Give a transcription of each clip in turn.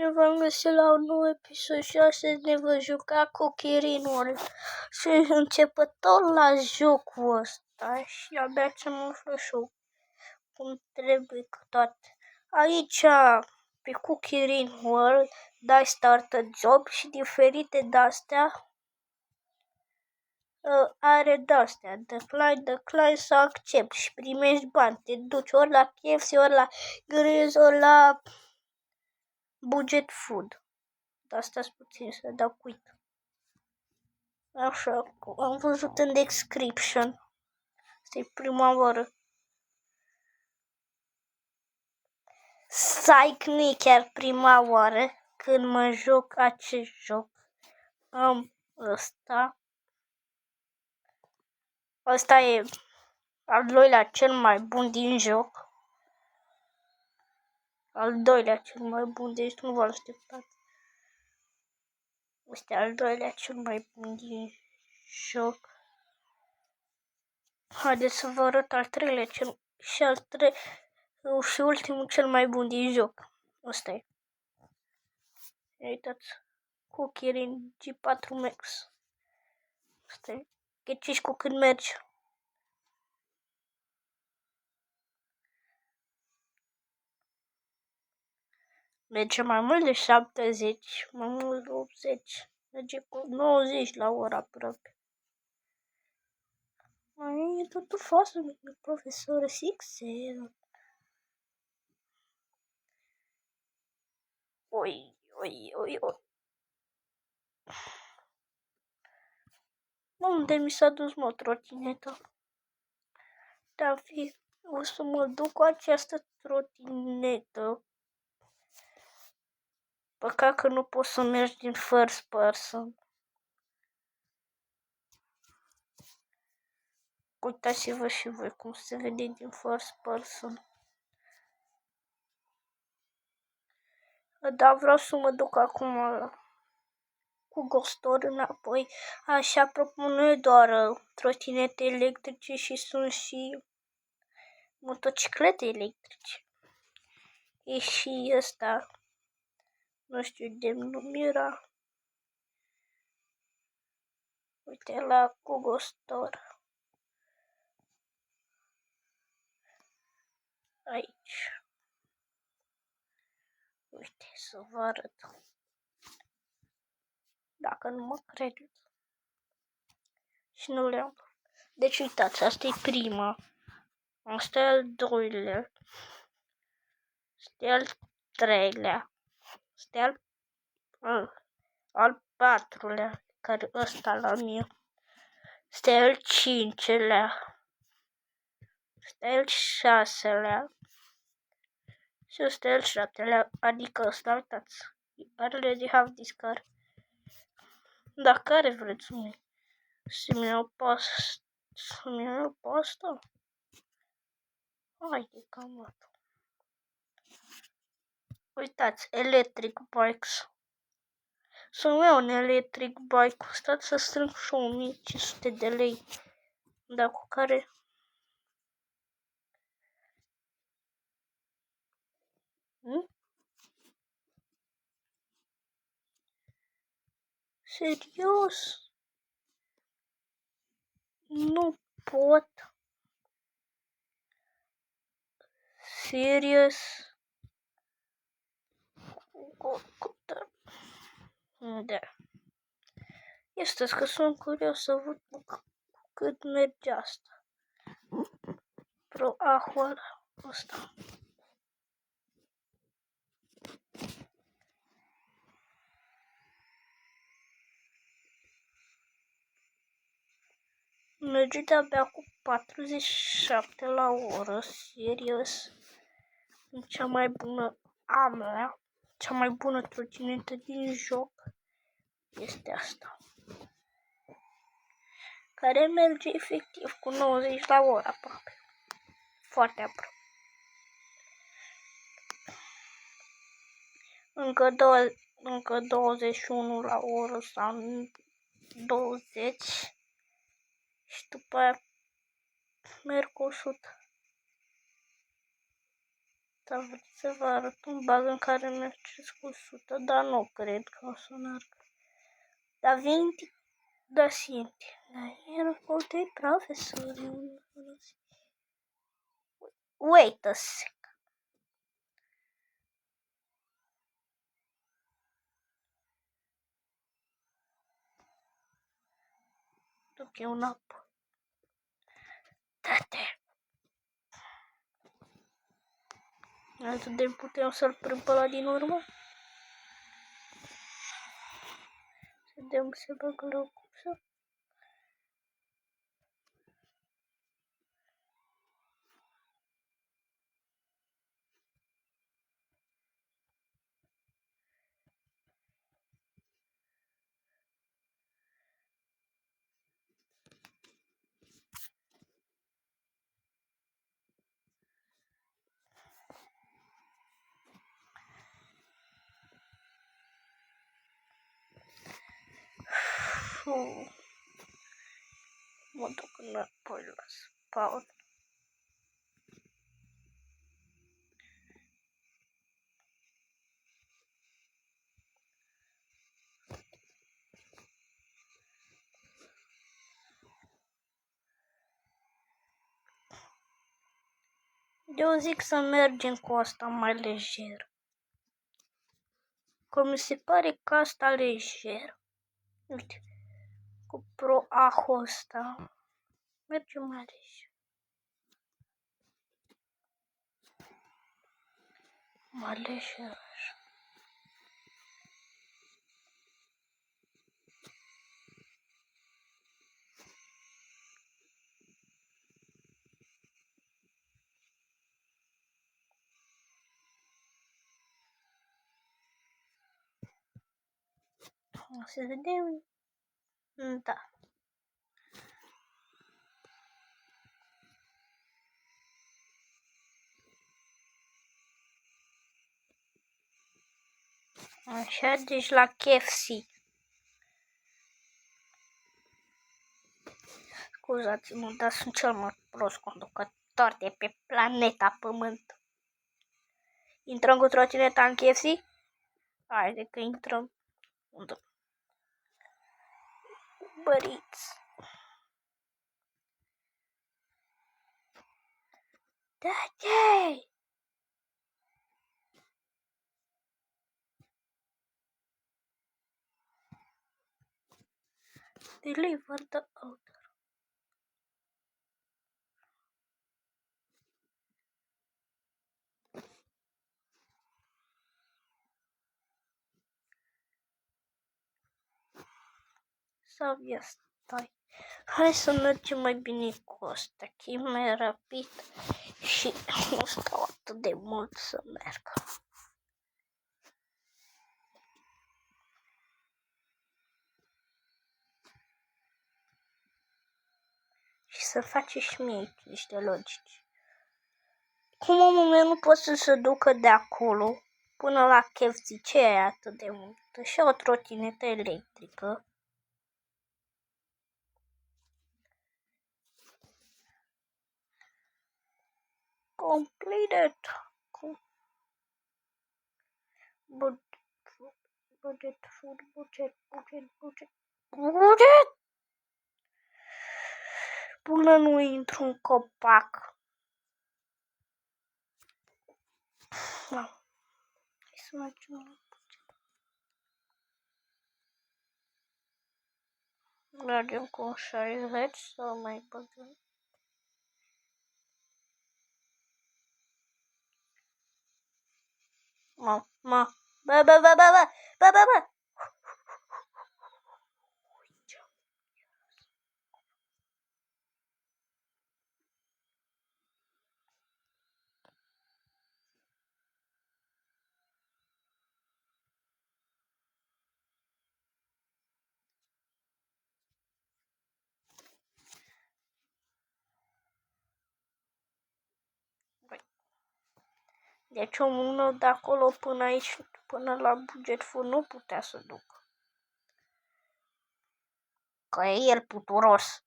Bine v-am găsit la un nou episod și astăzi ne vom juca cu Chirinul. Sunt începător la jocul ăsta și abia ce mă aflu și eu cum trebuie cu toate. Aici, pe Cookie World, dai start a job și diferite de-astea. Are de-astea, decline să accept și primești bani. Te duci ori la KFC, ori la Grizz, ori la Budget Food. Dar stați puțin să dau quit. Așa, am văzut în description. Asta e prima oară. Psych, nu e chiar prima oară când mă joc acest joc. Am ăsta. Ăsta e al doilea cel mai bun din joc. Al doilea cel mai bun, deci nu vă așteptați. Ăsta e al doilea cel mai bun din joc. Haideți să vă arăt al treilea și ultimul cel mai bun din joc. Ăsta e. Uitați. Cu Kirin G4 Max. Ăsta e. Ghiciți cu cât merge. Merge mai mult de 70, mai mult de 80. Merge cu 90 la oră aproape. Mai e totul fost, profesor 6-0. Oi. Unde mi s-a dus, mă, trotineta? Da, o să mă duc cu această trotinetă. Păcat că nu pot să mergi din first person. Uitați-vă și voi cum se vede din first person. Da, vreau să mă duc acum cu Gostor înapoi. Așa, apropo, nu e doar trotinete electrice și sunt și motociclete electrice. E și ăsta, nu știu de nu era. Uite la Google Store. Aici. Uite, să vă arăt. Dacă nu mă credeți. Și nu le-am. Deci uitați, asta e prima. Asta e al doilea. Asta e al treilea. Asta e al patrulea. Care ăsta la mine. Asta e al cincelea. Asta e al șaselea. Și ăsta e al șaptelea. Adică ăsta, uitați. I already have this car. Dar care vreți mie? Să-mi iau pasta? Haide, cam atât. Uitați, electric bikes. Să-mi iau un electric bike. Stați să strâng și 1500 de lei. Dar cu care... Serios? Nu pot. Serios? Da. Este că sunt curios să văd cât merge asta. Pro Ahwal ăsta. Merge de-abia cu 47 la oră, serios. Cea mai bună amlea, cea mai bună trotinetă din joc este asta. Care merge efectiv cu 90 la oră aproape. Foarte aproape. Încă 21 la oră sau 20 și după aia merg cu 100. Dar vreți să vă arăt un bug în care mergeți cu 100, dar nu cred că o să meargă. Da 20, da 100. Da, era voltei profesori. Wait a sec. Duc eu înapoi. Da-te. Atât de putem să-l prind pe ăla din urmă? Să dăm se bagă la cursă. Mă duc înapoi la spawn. Eu zic să mergem cu asta mai lejer. Că mi se pare că asta lejer. Uite, cu Pro Aho ăsta. Mergem mai lejer. Mai lejer. O să vedem. Da. Așa, deci la KFC. Scuzați-mă, dar sunt cel mai prost conducător de pe planeta Pământ. Intrăm cu trotineta în KFC? Haide că intrăm. Unde? Băriți. Da-te! Deliver the order. Sau ia stai. Hai să mergem mai bine cu asta, că e mai rapid și nu stau atât de mult să merg. Și să faceți și mie niște logici. Cum omul meu nu poate să se ducă de acolo până la KFC, ce e atât de mult? Și o trotinetă electrică. Completed. Budget. Până nu intru în copac. Da. Hai să mergem la buget. Mergem cu 60 sau mai băgăm. Ba. Deci omul meu de acolo până aici, până la buget full, nu putea să ducă. Că e el puturos.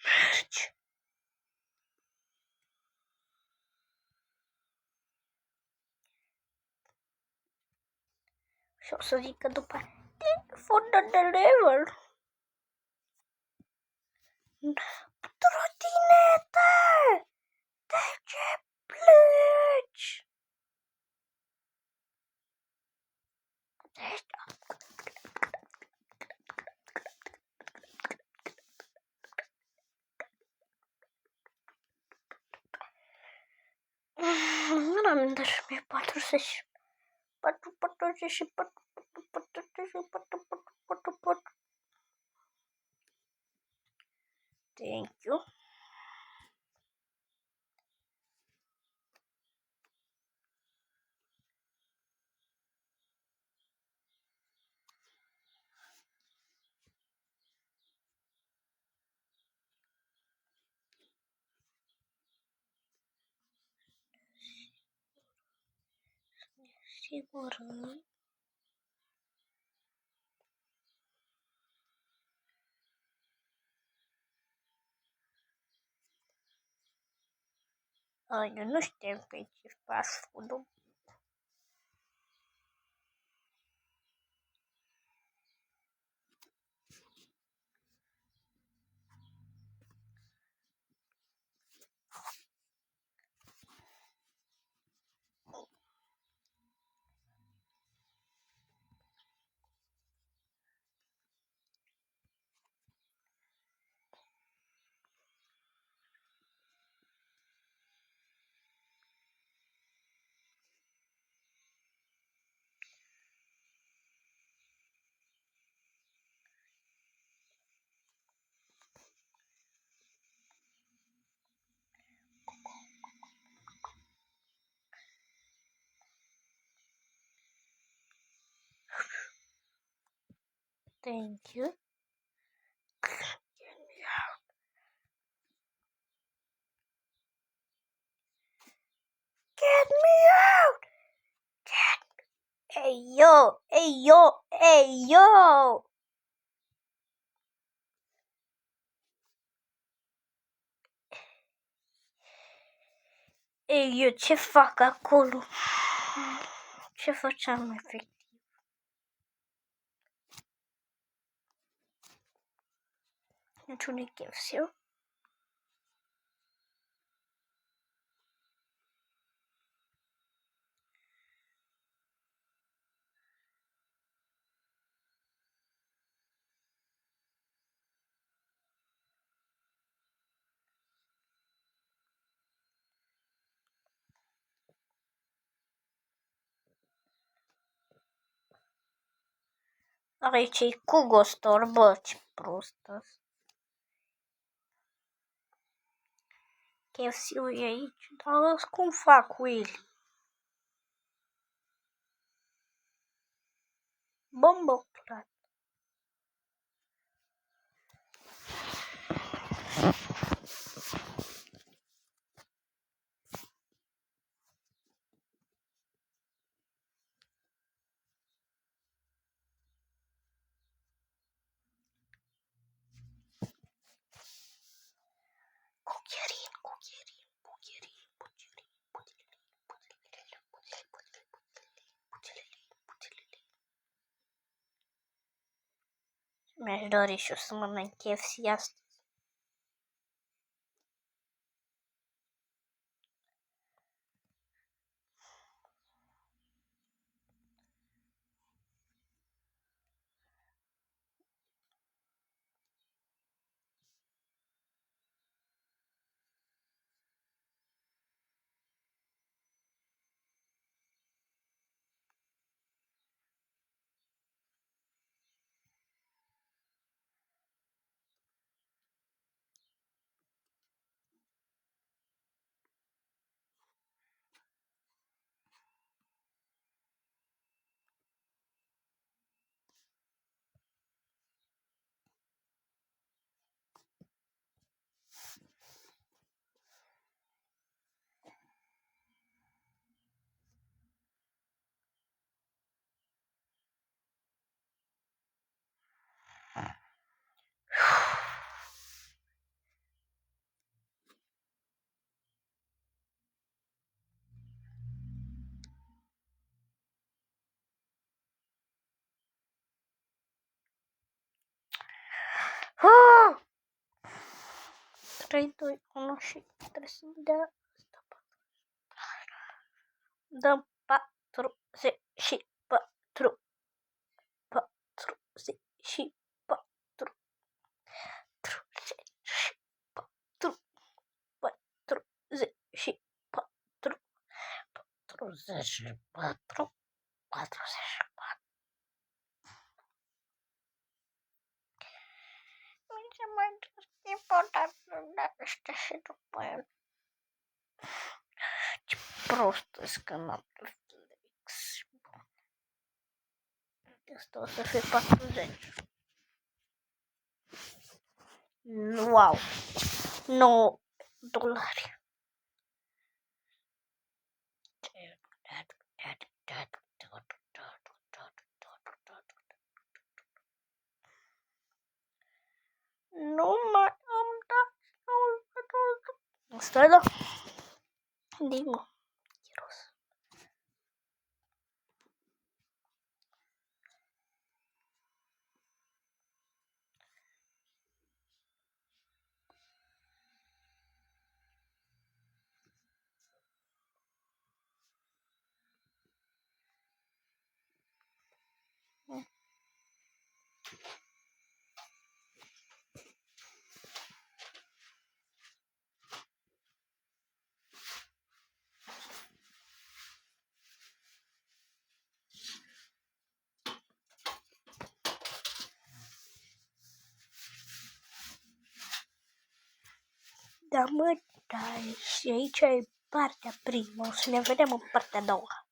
Mergi. Și o să zică după for the deliver. Trotinete! De ce pleci? Nu am înțeles, 40. 44. Thank you. Sigur. Eu nu știu pe ce fast food-ul. Thank you. Get me out! Hey yo! Ei, eu ce fac acolo? Ce făceam efectiv? Niciun KFC. Aici e cu gostor, bă, ce prostă. KFC-ul e aici, dar cum fac cu el? Bombă clar. Mi-aș dori și eu să mănânc KFC astăzi. 3, 2, 1 și trebuie să dea asta. Dăm 44. 44. 44. 44. 44. 44. Ce mai important este și după el. Ce prost e că n-am Netflix. Asta o să fie 40. Wow! 9 dolari. Nu mai am dat. Asta e da. Digo. Da, mă, da, și aici e partea primă. O să ne vedem în partea a doua.